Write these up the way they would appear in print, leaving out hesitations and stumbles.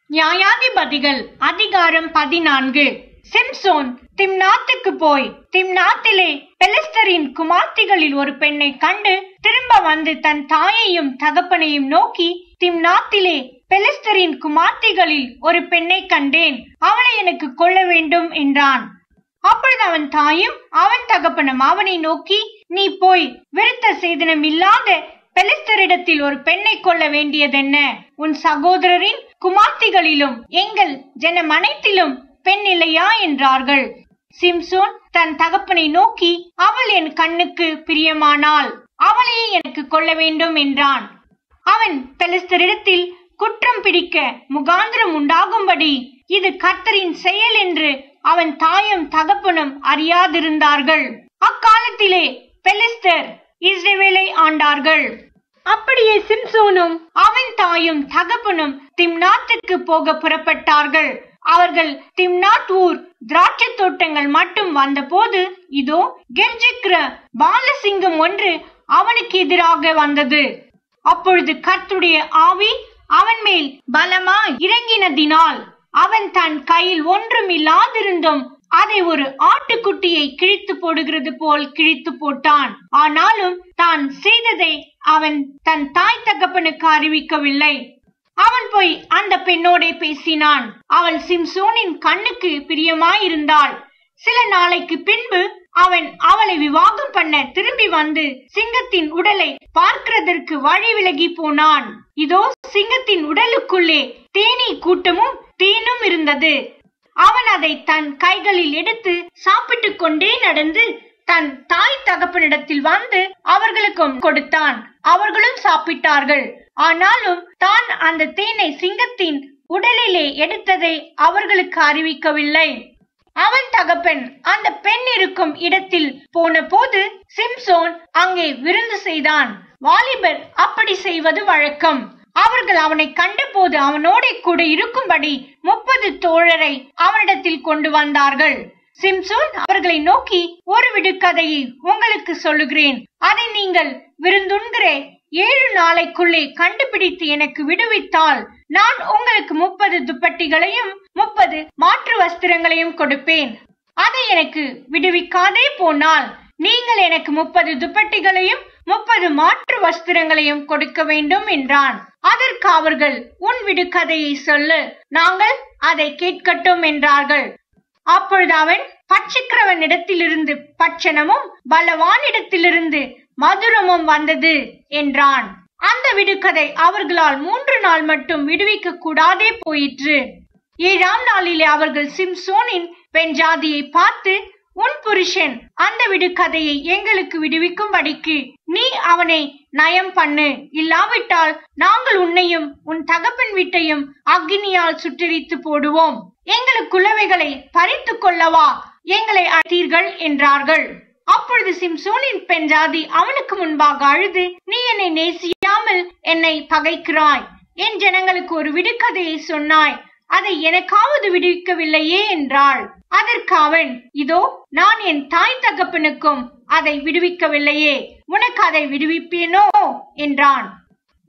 நியாயாதிபதிகள் அதிகாரம் 14. சிம்சோன் திம்னாத்துக்கு போய் திம்னாத்திலே பெலிஸ்தரின் குமார்த்திகளில் ஒரு பெண்ணை கண்டு திரும்ப வந்து தன் தாயையும் தகப்பனையும் நோக்கி, திம்னாத்திலே பெலிஸ்தரின் குமார்த்திகளில் ஒரு பெண்ணை கண்டேன், அவளை எனக்கு கொள்ள வேண்டும் என்றான். அப்பொழுது அவன் தாயும் அவன் தகப்பனும் அவனை நோக்கி, நீ போய் விருத்த சேதனம் இல்லாத பெலிஸ்தரிடத்தில் ஒரு பெண்ணை கொள்ள வேண்டியதென்ன? உன் சகோதரரின் குமார்த்திகளிலும் எங்கள் ஜனம் அனைத்திலும் பெண் இல்லையா என்றார்கள். சிம்சோன் தன் தகப்பனை நோக்கி, அவள் என் கண்ணுக்கு பிரியமானாள், அவளையே எனக்கு கொள்ள வேண்டும் என்றான். அவன் பெலிஸ்தரிடத்தில் குற்றம் பிடிக்க முகாந்திரம் உண்டாகும்படி இது கர்த்தரின் செயல் என்று அவன் தாயும் தகப்பனும் அறியாதிருந்தார்கள். அக்காலத்திலே பெலிஸ்தர் இஸ்ரவேலை ஆண்டார்கள். அப்படியே சிம்சோனும் அவன் தாயும் தகப்பனும் திம்னாத்துக்கு போக புறப்பட்டார்கள். அவர்கள் திம்னாத் ஊர் திராட்சை தோட்டங்கள் மட்டும் வந்தபோது, இதோ கெர்ச்சிக்கிற பாலசிங்கம் ஒன்று அவனுக்கு எதிராக வந்தது. அப்பொழுது கர்த்தருடைய ஆவி அவன் மேல் பலமாய் இறங்கினதினால் அவன் தன் கையில் ஒன்றும் இல்லாதிருந்தும் அதை ஒரு ஆட்டுக்குட்டியை கிழித்து போடுகிறது போல் கிழித்து போட்டான். ஆனாலும் தான் செய்ததை அவன் தன் தாய் தகப்பனுக்கு அறிவிக்கவில்லை. அவன் போய் அந்த பெண்ணோட பேசினான். அவள் சிம்சோனின் கண்ணுக்கு பிரியமாயிருந்தாள். சில நாளைக்கு பின்பு அவன் அவளை விவாகம் பண்ண திரும்பி வந்து சிங்கத்தின் உடலை பார்க்கிறதற்கு வழி விலகி போனான். இதோ சிங்கத்தின் உடலுக்குள்ளே தேனீ கூட்டமும் தேனும் இருந்தது. அவன் அதை தன் கைகளில் எடுத்து சாப்பிட்டு கொண்டே நடந்து தன் தாய் தகப்பனிடத்தில் வந்து அவர்களுக்கும் கொடுத்தான். அவர்களும் சாப்பிட்டார்கள். ஆனாலும் தான் அந்த தேனை சிங்கத்தின் உடலிலே எடுத்ததை அவர்களுக்கு அறிவிக்கவில்லை. அவன் தகப்பன் அந்த பெண் இருக்கும் இடத்தில் போன போது சிம்சோன் அங்கே விருந்து செய்தான். வாலிபர் அப்படி செய்வது வழக்கம். அவர்கள் அவனை கண்டபோது அவனோட கூட இருக்கும்படி 30 தோழரை அவனிடத்தில் கொண்டு வந்தார்கள். சிம்சோன் அவர்களை நோக்கி, ஒரு விடுகதையை உங்களுக்கு சொல்லுகிறேன், அதை நீங்கள் விருந்துண்கிற 7 நாளைக்குள்ளே கண்டுபிடித்து எனக்கு விடுவித்தால் நான் உங்களுக்கு 30 துப்பட்டிகளையும் 30 மாற்று வஸ்திரங்களையும் கொடுப்பேன். அதை எனக்கு விடுவிக்காதே போனால் நீங்கள் எனக்கு 30 துப்பட்டிகளையும் 30 மாற்று வஸ்திரங்களையும் கொடுக்க வேண்டும் என்றான். அதற்கு அவர்கள், உன் விடுகதையை சொல்லு, நாங்கள் அதை கேட்கட்டும் என்றார்கள். அப்பொழுது அவன், பட்சிக்கிறவனிடத்திலிருந்து பட்சணமும் பலவானிடத்திலிருந்து மதுரமும் வந்தது என்றான். அந்த விடுகதை அவர்களால் 3 நாள் மட்டும் விடுவிக்க கூடாதே போயிற்று. 7ஆம் நாளிலே அவர்கள் சிம்சோனின் பெண் ஜாதியை பார்த்து, உன் புருஷன் அந்த விடுகதையை எங்களுக்கு விடுவிக்கும்படிக்கு நீ அவனை நயம் பண்ணு, இல்லாவிட்டால் நாங்கள் உன்னையும் உன் தகப்பன் வீட்டையும் அக்னியால் சுட்டெரித்து போடுவோம். எங்களுக்கு குலவைகளை பறித்து கொள்ளவா எங்களை அழைத்தீர்கள் என்றார்கள். அப்பொழுது சிம்சோனின் பெண் ஜாதி அவனுக்கு முன்பாக அழுது, நீ என்னை நேசியாமல் என்னை பகைக்கிறாய், என் ஜனங்களுக்கு ஒரு விடுகதையை சொன்னாய், அதை எனக்காவது விடுவிக்கவில்லையே என்றாள். அதற்கு அவன், இதோ நான் என் தாய் தகப்பனுக்கும் அதை விடுவிக்கவில்லையே, உனக்கு அதை விடுவிப்பேனோ என்றான்.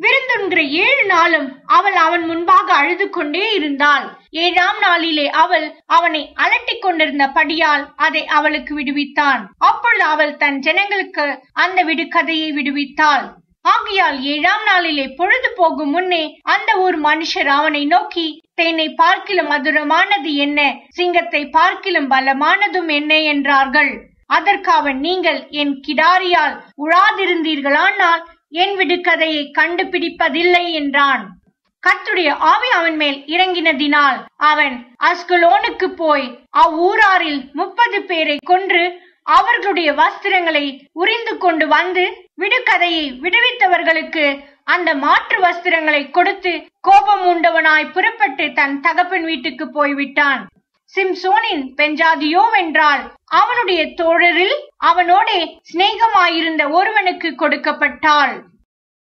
விருந்துண்கிற 7 நாளும் அவள் அவன் முன்பாக அழுது கொண்டே இருந்தாள். 7ஆம் நாளிலே அவள் அவனை அலட்டிக் கொண்டிருந்தபடியால் அதை அவளுக்கு விடுவித்தான். அப்பொழுது அவள் தன் ஜனங்களுக்கு அந்த விடுகதையை விடுவித்தாள். ஆகையால் 7ஆம் நாளிலே பொழுது போகும் முன்னே அந்த ஊர் மனுஷர் அவனை நோக்கி, தேனை பார்க்கிலும் மதுரமானது என்ன, சிங்கத்தை பார்க்கிலும் பலமானதும் என்ன என்றார்கள். அதற்கு அவன், நீங்கள் என் கிடாரியால் உழாதிருந்தீர்களானால் என் விடுகதையை கண்டுபிடிப்பதில்லை என்றான். கர்த்தருடைய ஆவி அவன் மேல் இறங்கினதினால் அவன் அஸ்கலோனுக்கு போய் அவ்வூராரில் 30 பேரை கொன்று அவர்களுடைய வஸ்திரங்களை உரிந்து கொண்டு வந்து விடுகதையை விடுவித்தவர்களுக்கு அந்த மாற்று வஸ்திரங்களை கொடுத்து கோபம் உண்டவனாய் புறப்பட்டு தன் தகப்பன் வீட்டுக்கு போய்விட்டான். சிம்சோனின் பெஞ்சாதியோ வென்றால் அவனுடைய தோழரில் அவனோட சிநேகமாயிருந்த ஒருவனுக்கு கொடுக்கப்பட்டாள்.